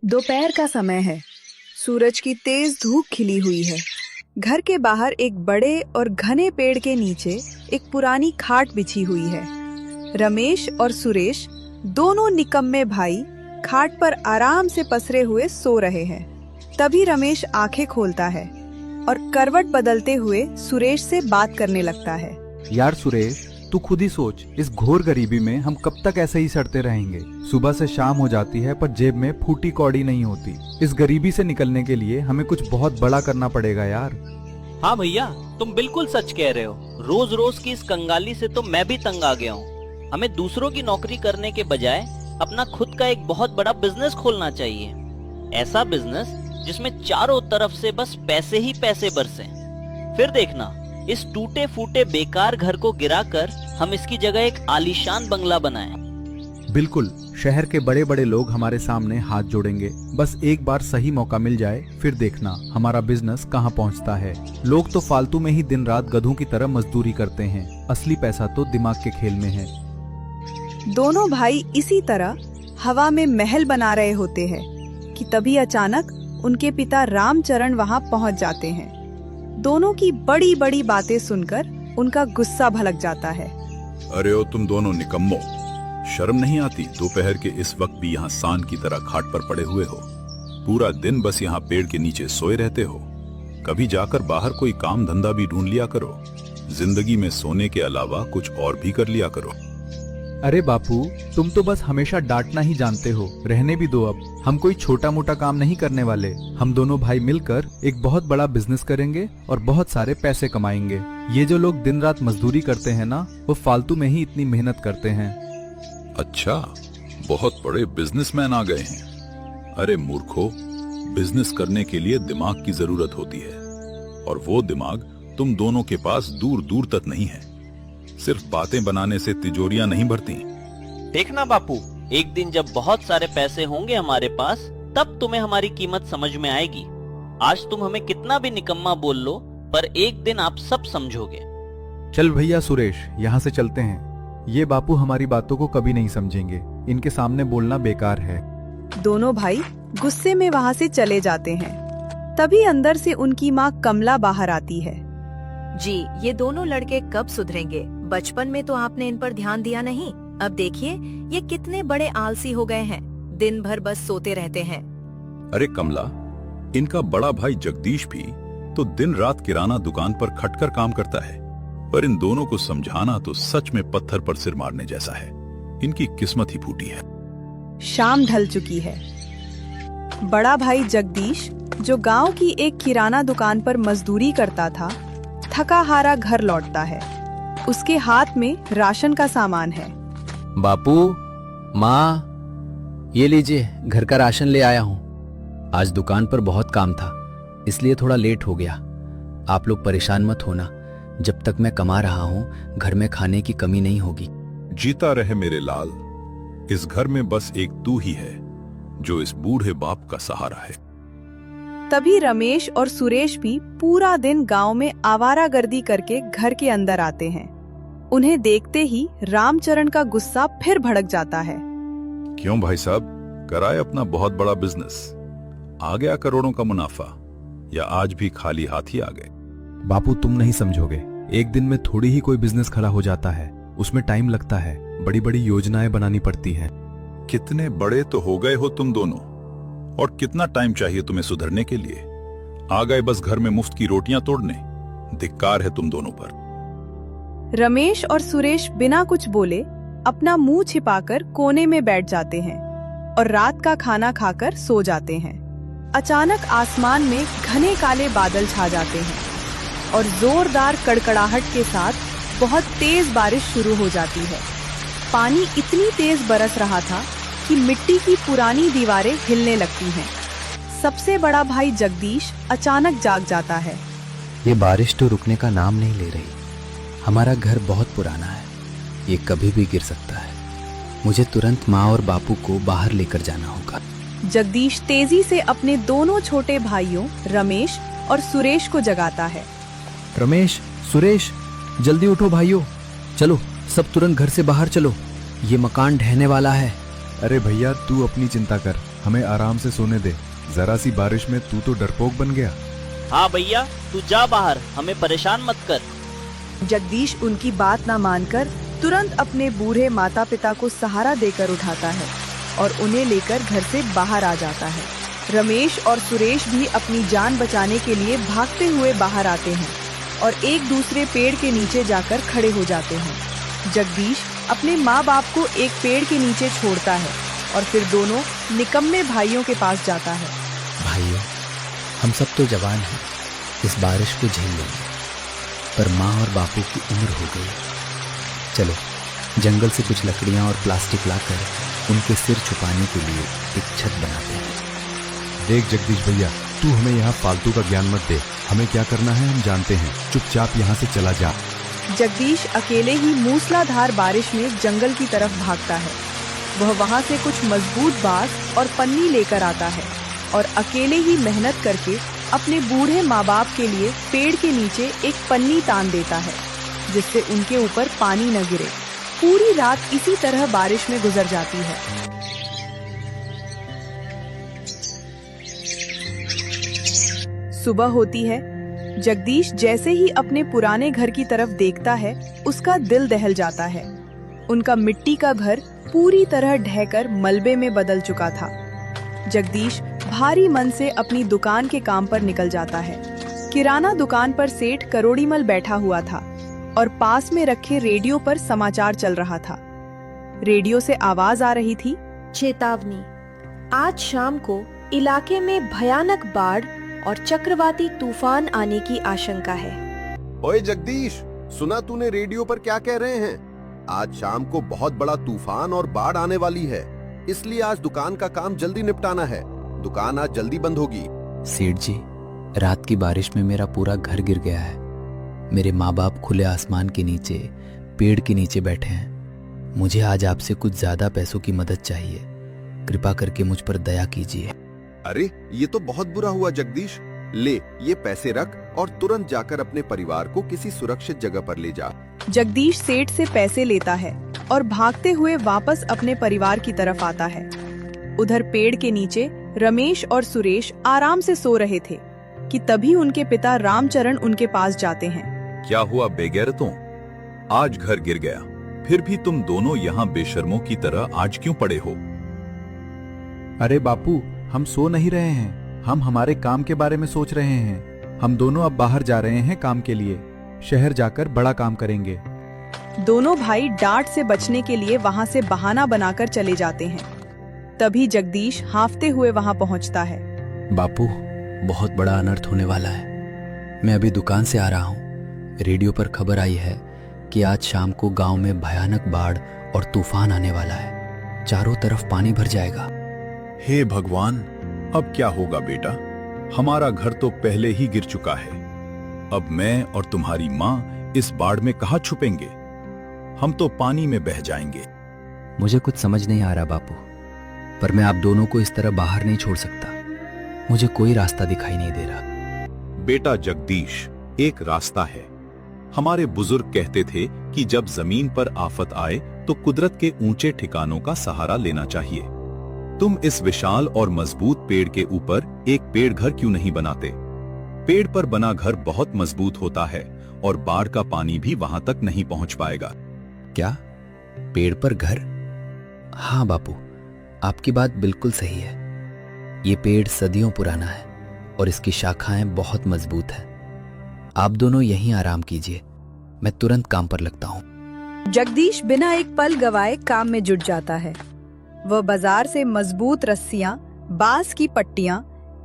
दोपहर का समय है। सूरज की तेज धूप खिली हुई है। घर के बाहर एक बड़े और घने पेड़ के नीचे एक पुरानी खाट बिछी हुई है। रमेश और सुरेश दोनों निकम्मे भाई खाट पर आराम से पसरे हुए सो रहे हैं। तभी रमेश आंखें खोलता है और करवट बदलते हुए सुरेश से बात करने लगता है। यार सुरेश, तू खुद ही सोच, इस घोर गरीबी में हम कब तक ऐसे ही सड़ते रहेंगे। सुबह से शाम हो जाती है पर जेब में फूटी कौड़ी नहीं होती। इस गरीबी से निकलने के लिए हमें कुछ बहुत बड़ा करना पड़ेगा यार। हाँ भैया, तुम बिल्कुल सच कह रहे हो। रोज रोज की इस कंगाली से तो मैं भी तंग आ गया हूँ। हमें दूसरों की नौकरी करने के बजाय अपना खुद का एक बहुत बड़ा बिजनेस खोलना चाहिए। ऐसा बिजनेस जिसमें चारों तरफ से बस पैसे ही पैसे बरसे। फिर देखना, इस टूटे फूटे बेकार घर को गिराकर हम इसकी जगह एक आलीशान बंगला बनाएं। बिल्कुल, शहर के बड़े बड़े लोग हमारे सामने हाथ जोड़ेंगे। बस एक बार सही मौका मिल जाए, फिर देखना हमारा बिजनेस कहाँ पहुँचता है। लोग तो फालतू में ही दिन रात गधों की तरह मजदूरी करते हैं। असली पैसा तो दिमाग के खेल में है। दोनों भाई इसी तरह हवा में महल बना रहे होते हैं कि तभी अचानक उनके पिता रामचरण वहां पहुंच जाते हैं। दोनों की बड़ी बड़ी बातें सुनकर उनका गुस्सा भड़क जाता है। अरे ओ तुम दोनों निकम्मो, शर्म नहीं आती? दोपहर के इस वक्त भी यहाँ सांड की तरह खाट पर पड़े हुए हो। पूरा दिन बस यहाँ पेड़ के नीचे सोए रहते हो। कभी जाकर बाहर कोई काम धंधा भी ढूंढ लिया करो। जिंदगी में सोने के अलावा कुछ और भी कर लिया करो। अरे बापू, तुम तो बस हमेशा डांटना ही जानते हो। रहने भी दो अब। हम कोई छोटा मोटा काम नहीं करने वाले। हम दोनों भाई मिलकर एक बहुत बड़ा बिजनेस करेंगे और बहुत सारे पैसे कमाएंगे। ये जो लोग दिन रात मजदूरी करते हैं ना, वो फालतू में ही इतनी मेहनत करते हैं। अच्छा, बहुत बड़े बिजनेसमैन आ गए हैं। अरे मूर्खो, बिजनेस करने के लिए दिमाग की जरूरत होती है, और वो दिमाग तुम दोनों के पास दूर दूर तक नहीं है। सिर्फ बातें बनाने से तिजोरियां नहीं भरती। देखना बापू, एक दिन जब बहुत सारे पैसे होंगे हमारे पास, तब तुम्हें हमारी कीमत समझ में आएगी। आज तुम हमें कितना भी निकम्मा बोल लो, पर एक दिन आप सब समझोगे। चल भैया सुरेश, यहाँ से चलते हैं। ये बापू हमारी बातों को कभी नहीं समझेंगे। इनके सामने बोलना बेकार है। दोनों भाई गुस्से में वहां से चले जाते हैं। तभी अंदर से उनकी माँ कमला बाहर आती है। जी, ये दोनों लड़के कब सुधरेंगे? बचपन में तो आपने इन पर ध्यान दिया नहीं। अब देखिए ये कितने बड़े आलसी हो गए हैं। दिन भर बस सोते रहते हैं। अरे कमला, इनका बड़ा भाई जगदीश भी तो दिन रात किराना दुकान पर खटकर काम करता है, पर इन दोनों को समझाना तो सच में पत्थर पर सिर मारने जैसा है। इनकी किस्मत ही फूटी है। शाम ढल चुकी है। बड़ा भाई जगदीश, जो गांव की एक किराना दुकान पर मजदूरी करता था, थका हारा घर लौटता है। उसके हाथ में राशन का सामान है। बापू, माँ, ये लीजिए, घर का राशन ले आया हूँ। आज दुकान पर बहुत काम था, इसलिए थोड़ा लेट हो गया। आप लोग परेशान मत होना। जब तक मैं कमा रहा हूँ, घर में खाने की कमी नहीं होगी। जीता रहे मेरे लाल। इस घर में बस एक तू ही है जो इस बूढ़े बाप का सहारा है। तभी रमेश और सुरेश भी पूरा दिन गांव में आवारागर्दी करके घर के अंदर आते हैं। उन्हें देखते ही रामचरण का गुस्सा फिर भड़क जाता है। क्यों भाई साहब, कराए अपना बहुत बड़ा बिजनेस? आ गया करोड़ों का मुनाफा, या आज भी खाली हाथ ही आ गए? बापू, तुम नहीं समझोगे। एक दिन में थोड़ी ही कोई बिजनेस खड़ा हो जाता है। उसमें टाइम लगता है, बड़ी बड़ी योजनाएं बनानी पड़ती हैं। कितने बड़े तो हो गए हो तुम दोनों, और कितना टाइम चाहिए तुम्हें सुधरने के लिए? आ गए बस घर में मुफ्त की रोटियां तोड़ने। धिक्कार है तुम दोनों पर। रमेश और सुरेश बिना कुछ बोले अपना मुंह छिपाकर कोने में बैठ जाते हैं और रात का खाना खाकर सो जाते हैं। अचानक आसमान में घने काले बादल छा जाते हैं और जोरदार कड़कड़ाहट के साथ बहुत तेज बारिश शुरू हो जाती है। पानी इतनी तेज बरस रहा था कि मिट्टी की पुरानी दीवारें हिलने लगती हैं। सबसे बड़ा भाई जगदीश अचानक जाग जाता है। ये बारिश तो रुकने का नाम नहीं ले रही। हमारा घर बहुत पुराना है, ये कभी भी गिर सकता है। मुझे तुरंत माँ और बापू को बाहर लेकर जाना होगा। जगदीश तेजी से अपने दोनों छोटे भाइयों रमेश और सुरेश को जगाता है। रमेश, सुरेश, जल्दी उठो भाइयों। चलो सब तुरंत घर से बाहर चलो, ये मकान ढहने वाला है। अरे भैया, तू अपनी चिंता कर, हमें आराम से सोने दे। जरा सी बारिश में तू तो डरपोक बन गया। हाँ भैया, तू जा बाहर, हमें परेशान मत कर। जगदीश उनकी बात ना मानकर तुरंत अपने बूढ़े माता पिता को सहारा देकर उठाता है और उन्हें लेकर घर से बाहर आ जाता है। रमेश और सुरेश भी अपनी जान बचाने के लिए भागते हुए बाहर आते हैं और एक दूसरे पेड़ के नीचे जाकर खड़े हो जाते हैं। जगदीश अपने माँ बाप को एक पेड़ के नीचे छोड़ता है और फिर दोनों निकम्मे भाइयों के पास जाता है। भाइयों, हम सब तो जवान हैं, इस बारिश को झेल लेंगे, पर माँ और बापू की उम्र हो गई। चलो जंगल से कुछ लकड़ियाँ और प्लास्टिक लाकर उनके सिर छुपाने के लिए एक छत बनाते हैं। देख जगदीश भैया, तू हमें यहाँ फालतू का ज्ञान मत दे। हमें क्या करना है हम जानते हैं। चुपचाप यहाँ से चला जा। जगदीश अकेले ही मूसलाधार बारिश में जंगल की तरफ भागता है। वह वहाँ से कुछ मजबूत बांस और पन्नी लेकर आता है और अकेले ही मेहनत करके अपने बूढ़े माँ बाप के लिए पेड़ के नीचे एक पन्नी तान देता है, जिससे उनके ऊपर पानी न गिरे। पूरी रात इसी तरह बारिश में गुजर जाती है। सुबह होती है। जगदीश जैसे ही अपने पुराने घर की तरफ देखता है, उसका दिल दहल जाता है। उनका मिट्टी का घर पूरी तरह ढहकर मलबे में बदल चुका था। जगदीश भारी मन से अपनी दुकान के काम पर निकल जाता है। किराना दुकान पर सेठ करोड़ीमल बैठा हुआ था और पास में रखे रेडियो पर समाचार चल रहा था। रेडियो से आवाज आ रही थी, चेतावनी, आज शाम को इलाके में भयानक बाढ़ और चक्रवाती तूफान आने की आशंका है। ओए जगदीश, सुना तूने रेडियो पर क्या कह रहे हैं? आज शाम को बहुत बड़ा तूफान और बाढ़ आने वाली है, इसलिए आज दुकान का काम जल्दी निपटाना है। दुकान आज जल्दी बंद होगी। सेठ जी, रात की बारिश में मेरा पूरा घर गिर गया है। मेरे माँ बाप खुले आसमान के नीचे पेड़ के नीचे बैठे हैं। मुझे आज आपसे कुछ ज्यादा पैसों की मदद चाहिए। कृपा करके मुझ पर दया कीजिए। अरे ये तो बहुत बुरा हुआ जगदीश। ले ये पैसे रख और तुरंत जाकर अपने परिवार को किसी सुरक्षित जगह पर ले जा। जगदीश सेठ से पैसे लेता है और भागते हुए वापस अपने परिवार की तरफ आता है। उधर पेड़ के नीचे रमेश और सुरेश आराम से सो रहे थे कि तभी उनके पिता रामचरण उनके पास जाते हैं। क्या हुआ बेगैरतों? आज घर गिर गया, फिर भी तुम दोनों यहाँ बेशर्मों की तरह आज क्यों पड़े हो? अरे बापू, हम सो नहीं रहे हैं। हम हमारे काम के बारे में सोच रहे हैं। हम दोनों अब बाहर जा रहे हैं काम के लिए। शहर जाकर बड़ा काम करेंगे। दोनों भाई डांट से बचने के लिए वहां से बहाना बनाकर चले जाते हैं। तभी जगदीश हांफते हुए वहां पहुंचता है। बापू, बहुत बड़ा अनर्थ होने वाला है। मैं अभी दुकान से आ रहा हूँ। रेडियो पर खबर आई है कि आज शाम को गांव में भयानक बाढ़ और तूफान आने वाला है। चारों तरफ पानी भर जाएगा। हे भगवान, अब क्या होगा बेटा? हमारा घर तो पहले ही गिर चुका है। अब मैं और तुम्हारी माँ इस बाढ़ में कहाँ छुपेंगे? हम तो पानी में बह जाएंगे। मुझे कुछ समझ नहीं आ रहा बापू, पर मैं आप दोनों को इस तरह बाहर नहीं छोड़ सकता। मुझे कोई रास्ता दिखाई नहीं दे रहा। बेटा जगदीश, एक रास्ता है। हमारे बुजुर्ग कहते थे कि जब जमीन पर आफत आए तो कुदरत के ऊंचे ठिकानों का सहारा लेना चाहिए। तुम इस विशाल और मजबूत पेड़ के ऊपर एक पेड़ घर क्यों नहीं बनाते? पेड़ पर बना घर बहुत मजबूत होता है और बाढ़ का पानी भी वहां तक नहीं पहुंच पाएगा। क्या पेड़ पर घर? हाँ बापू, आपकी बात बिल्कुल सही है। ये पेड़ सदियों पुराना है और इसकी शाखाएं बहुत मजबूत हैं। आप दोनों यहीं आराम कीजिए, मैं तुरंत काम पर लगता हूँ। जगदीश बिना एक पल गवाए काम में जुट जाता है। वह बाजार से मजबूत रस्सियां, बांस की पट्टियां,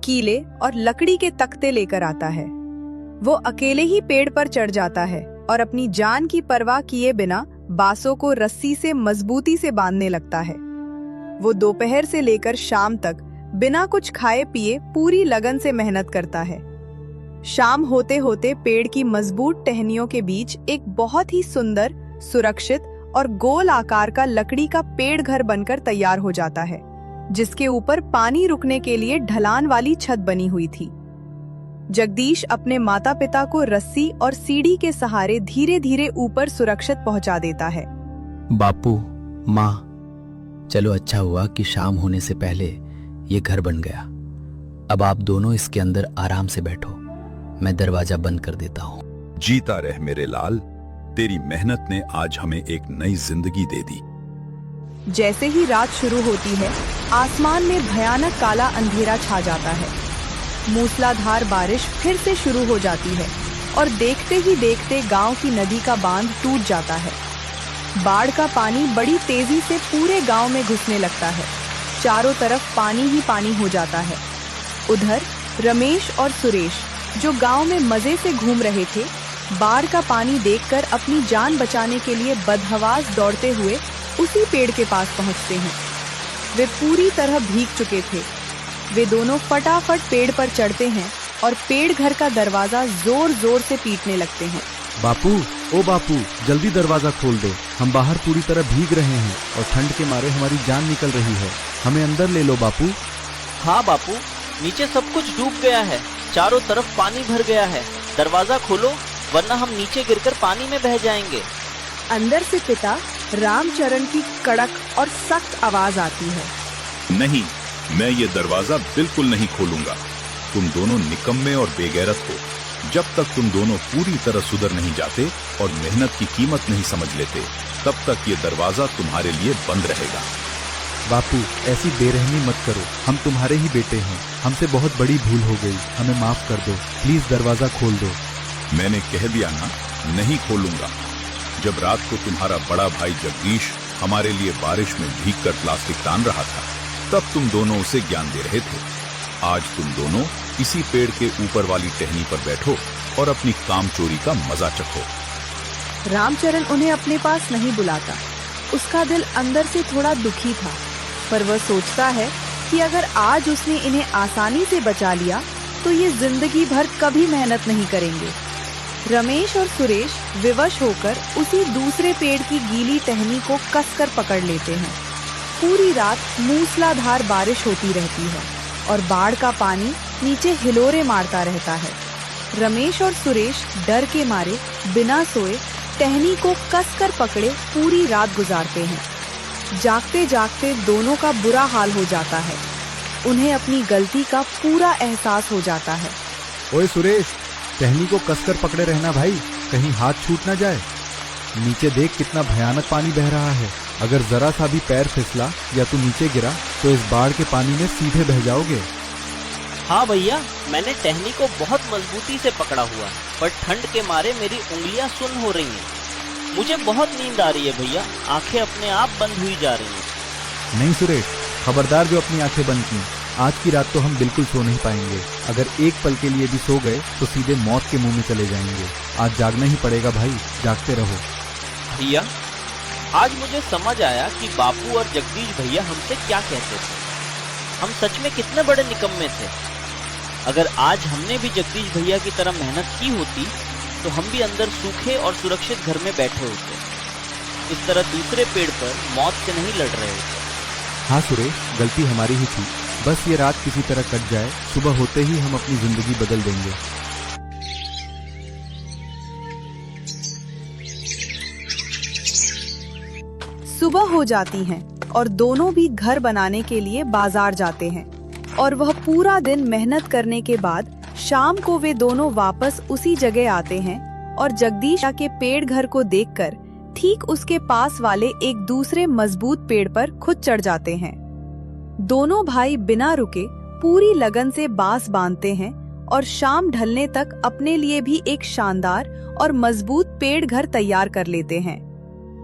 कीले और लकड़ी के तख्ते लेकर आता है। वो अकेले ही पेड़ पर चढ़ जाता है और अपनी जान की परवाह किए बिना बांसों को रस्सी से मजबूती से बांधने लगता है। वो दोपहर से लेकर शाम तक बिना कुछ खाए पिए पूरी लगन से मेहनत करता है। शाम होते होते पेड़ की मजबूत टहनियों के बीच एक बहुत ही सुंदर, सुरक्षित और गोल आकार का लकड़ी का पेड़ घर बनकर तैयार हो जाता है, जिसके ऊपर पानी रुकने के लिए ढलान वाली छत बनी हुई थी। जगदीश अपने माता पिता को रस्सी और सीढ़ी के सहारे धीरे धीरे ऊपर सुरक्षित पहुंचा देता है। बापू, माँ, चलो अच्छा हुआ कि शाम होने से पहले ये घर बन गया। अब आप दोनों इसके अंदर आराम से बैठो, मैं दरवाजा बंद कर देता हूँ। जीता रह मेरे लाल, तेरी मेहनत ने आज हमें एक नई जिंदगी दे दी। जैसे ही रात शुरू होती है, आसमान में भयानक काला अंधेरा छा जाता है। मूसलाधार बारिश फिर से शुरू हो जाती है और देखते ही देखते गांव की नदी का बांध टूट जाता है। बाढ़ का पानी बड़ी तेजी से पूरे गांव में घुसने लगता है। चारों तरफ पानी ही पानी हो जाता है। उधर रमेश और सुरेश, जो गांव में मजे से घूम रहे थे, बाढ़ का पानी देखकर अपनी जान बचाने के लिए बदहवास दौड़ते हुए उसी पेड़ के पास पहुंचते हैं। वे पूरी तरह भीग चुके थे। वे दोनों फटाफट पेड़ पर चढ़ते हैं और पेड़ घर का दरवाजा जोर जोर से पीटने लगते हैं। बापू, ओ बापू, जल्दी दरवाजा खोल दो, हम बाहर पूरी तरह भीग रहे हैं और ठंड के मारे हमारी जान निकल रही है, हमें अंदर ले लो बापू। हाँ बापू, नीचे सब कुछ डूब गया है, चारों तरफ पानी भर गया है, दरवाजा खोलो वरना हम नीचे गिरकर पानी में बह जाएंगे। अंदर से पिता रामचरण की कड़क और सख्त आवाज आती है। नहीं, मैं ये दरवाजा बिल्कुल नहीं खोलूंगा। तुम दोनों निकम्मे और बेगैरत हो। जब तक तुम दोनों पूरी तरह सुधर नहीं जाते और मेहनत की कीमत नहीं समझ लेते, तब तक ये दरवाजा तुम्हारे लिए बंद रहेगा। बापू, ऐसी बेरहमी मत करो, हम तुम्हारे ही बेटे हैं, हमसे बहुत बड़ी भूल हो गई, हमें माफ कर दो, प्लीज दरवाजा खोल दो। मैंने कह दिया ना, नहीं खोलूंगा। जब रात को तुम्हारा बड़ा भाई जगदीश हमारे लिए बारिश में भीगकर प्लास्टिक तान रहा था, तब तुम दोनों उसे ज्ञान दे रहे थे। आज तुम दोनों इसी पेड़ के ऊपर वाली टहनी पर बैठो और अपनी काम चोरी का मजा चखो। रामचरण उन्हें अपने पास नहीं बुलाता। उसका दिल अंदर से थोड़ा दुखी था, पर वह सोचता है कि अगर आज उसने इन्हें आसानी से बचा लिया तो ये जिंदगी भर कभी मेहनत नहीं करेंगे। रमेश और सुरेश विवश होकर उसी दूसरे पेड़ की गीली टहनी को कसकर पकड़ लेते हैं। पूरी रात मूसलाधार बारिश होती रहती है और बाढ़ का पानी नीचे हिलोरे मारता रहता है। रमेश और सुरेश डर के मारे बिना सोए टहनी को कसकर पकड़े पूरी रात गुजारते हैं। जागते जागते दोनों का बुरा हाल हो जाता है। उन्हें अपनी गलती का पूरा एहसास हो जाता है। ओए सुरेश, टहनी को कसकर पकड़े रहना भाई, कहीं हाथ छूट ना जाए। नीचे देख कितना भयानक पानी बह रहा है, अगर जरा सा भी पैर फिसला या तू नीचे गिरा तो इस बाढ़ के पानी में सीधे बह जाओगे। हाँ भैया, मैंने टहनी को बहुत मजबूती से पकड़ा हुआ है, पर ठंड के मारे मेरी उंगलियां सुन्न हो रही हैं। मुझे बहुत नींद आ रही है भैया, आंखें अपने आप बंद हुई जा रही हैं। नहीं सुरेश, खबरदार जो अपनी आंखें बंद की, आज की रात तो हम बिल्कुल सो नहीं पाएंगे। अगर एक पल के लिए भी सो गए तो सीधे मौत के मुंह में चले जाएंगे। आज जागना ही पड़ेगा भाई, जागते रहो। भैया, आज मुझे समझ आया कि बापू और जगदीश भैया हमसे क्या कहते थे। हम सच में कितने बड़े निकम्मे थे। अगर आज हमने भी जगदीश भैया की तरह मेहनत की होती तो हम भी अंदर सूखे और सुरक्षित घर में बैठे होते। इस तरह दूसरे पेड़ पर मौत से नहीं लड़ रहे होते। हाँ सुरेश, गलती हमारी ही थी। बस ये रात किसी तरह कट जाए, सुबह होते ही हम अपनी जिंदगी बदल देंगे। सुबह हो जाती है और दोनों भी घर बनाने के लिए बाजार जाते हैं और वह पूरा दिन मेहनत करने के बाद शाम को वे दोनों वापस उसी जगह आते हैं और जगदीश के पेड़ घर को देखकर ठीक उसके पास वाले एक दूसरे मजबूत पेड़ पर खुद चढ़ जाते हैं। दोनों भाई बिना रुके पूरी लगन से बांस बांधते हैं और शाम ढलने तक अपने लिए भी एक शानदार और मजबूत पेड़ घर तैयार कर लेते हैं।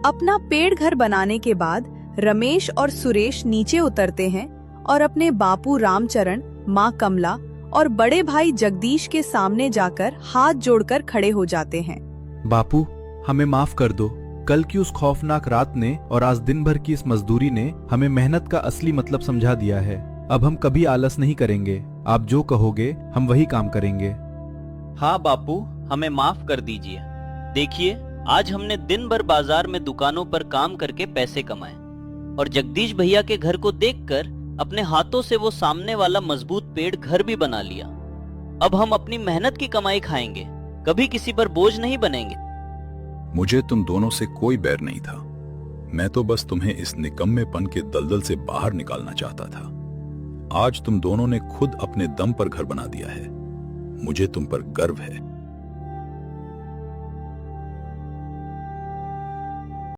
अपना पेड़ घर बनाने के बाद रमेश और सुरेश नीचे उतरते हैं और अपने बापू रामचरण, माँ कमला और बड़े भाई जगदीश के सामने जाकर हाथ जोड़कर खड़े हो जाते हैं। बापू, हमें माफ कर दो। कल की उस खौफनाक रात ने और आज दिन भर की इस मजदूरी ने हमें मेहनत का असली मतलब समझा दिया है। अब हम कभी आलस नहीं करेंगे। आप जो कहोगे हम वही काम करेंगे। हाँ बापू, हमें माफ कर दीजिए। देखिए, आज हमने दिन भर बाजार में दुकानों पर काम करके पैसे कमाए और जगदीश भैया के घर को देखकर अपने हाथों से वो सामने वाला मजबूत पेड़ घर भी बना लिया। अब हम अपनी मेहनत की कमाई खाएंगे, कभी किसी पर बोझ नहीं बनेंगे। मुझे तुम दोनों से कोई बैर नहीं था। मैं तो बस तुम्हें इस निकम्मेपन के दलदल से बाहर निकालना चाहता था। आज तुम दोनों ने खुद अपने दम पर घर बना दिया है। मुझे तुम पर गर्व है।